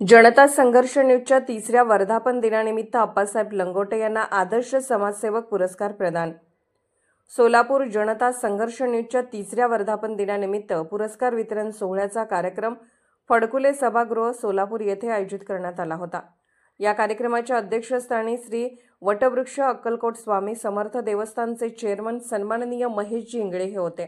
जनता संघर्ष न्यूजच्या 3ऱ्या वर्धापन दिनानिमित्त अप्पासाहेब लंगोटे यांना आदर्श समाजसेवक पुरस्कार प्रदान। सोलापूर जनता संघर्ष न्यूजच्या 3ऱ्या वर्धापन दिनानिमित्त पुरस्कार वितरण सोहळ्याचा कार्यक्रम फडकुले सभागृह सोलापूर येथे आयोजित करण्यात आला होता। या कार्यक्रमाच्या अध्यक्षस्थानी श्री वटवृक्ष अक्कलकोट स्वामी समर्थ देवस्थानचे चेअरमन सन्माननीय महेशजी इंगळे हे होते।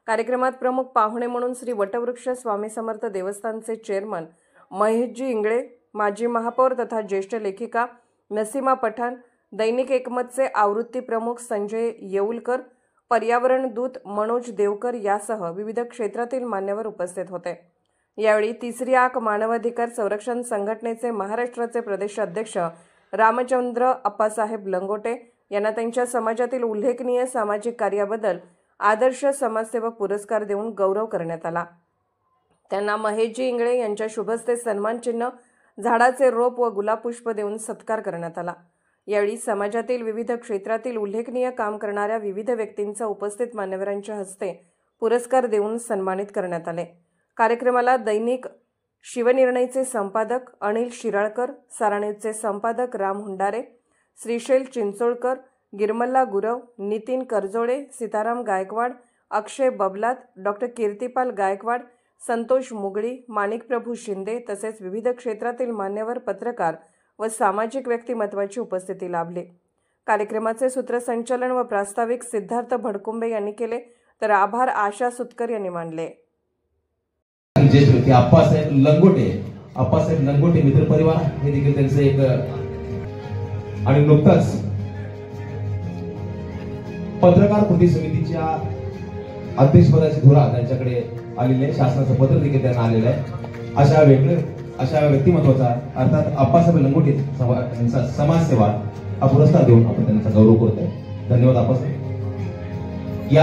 कार्यक्रमात प्रमुख पाहुणे म्हणून श्री वटवृक्ष स्वामी समर्थ देवस्थानचे चेअरमन महेशजी इंगळे, माजी महापौर तथा ज्येष्ठ लेखिका नसीमा पठाण, दैनिक एकमतचे आवृत्ती प्रमुख संजय येऊलकर, पर्यावरण दूत मनोज देवकर यासह विविध क्षेत्रातील मान्यवर उपस्थित होते। यावेळी 3री आक मानवाधिकार संरक्षण संघटनेचे महाराष्ट्राचे प्रदेश अध्यक्ष रामचंद्र अप्पासाहेब लंगोटे यांना त्यांच्या समाजातील उल्लेखनीय सामाजिक कार्याबद्दल आदर्श समाजसेवक पुरस्कार देऊन गौरव करण्यात आला। त्यांना महेशजी इंगळे यांच्या शुभहस्ते सन्मान चिन्ह, झाडाचे रोप व गुलाब पुष्प देऊन सत्कार करण्यात आला। यावेळी समाजातील विविध क्षेत्रातील उल्लेखनीय काम करणाऱ्या विविध व्यक्तींचा उपस्थित मान्यवरांच्या हस्ते पुरस्कार देऊन सन्मानित करण्यात आले। कार्यक्रमाला दैनिक शिवनिर्णयचे संपादक अनिल शिराळकर, सारा न्यूजचे संपादक राम हुंडारे, श्रीशैल चिंचोळकर, गिरमल्ला गुरव, नितीन करजोळे, सीताराम गायकवाड, अक्षय बबलात, डॉक्टर कीर्तिपाल गायकवाड, संतोष मुगळी, माणिकप्रभू शिंदे तसेच विविध क्षेत्रातील मान्यवर, पत्रकार व सामाजिक व्यक्तिमत्वाची उपस्थिती लाभली। कार्यक्रमाचे सूत्रसंचालन व प्रास्ताविक सिद्धार्थ भडकुंबे यांनी केले, तर आभार आशा सुतकर यांनी मानले। ज्येष्ठ व्यक्ती अप्पासाहेब लंगोटे मित्र परिवार हे देखील त्यांचे एक आणि नुकताच पत्रकार कृती समितीच्या अध्यक्षपदाची धुरा त्यांच्याकडे आलेले शासनाचं पत्र देखील त्यांना आलेलं आहे। अशा व्यक्तिमत्वाचा अर्थात अप्पासाहेब लंगोटे यांचा समाजसेवा हा पुरस्कार देऊन आपण त्यांचा गौरव करतोय। धन्यवाद अप्पासाहेब।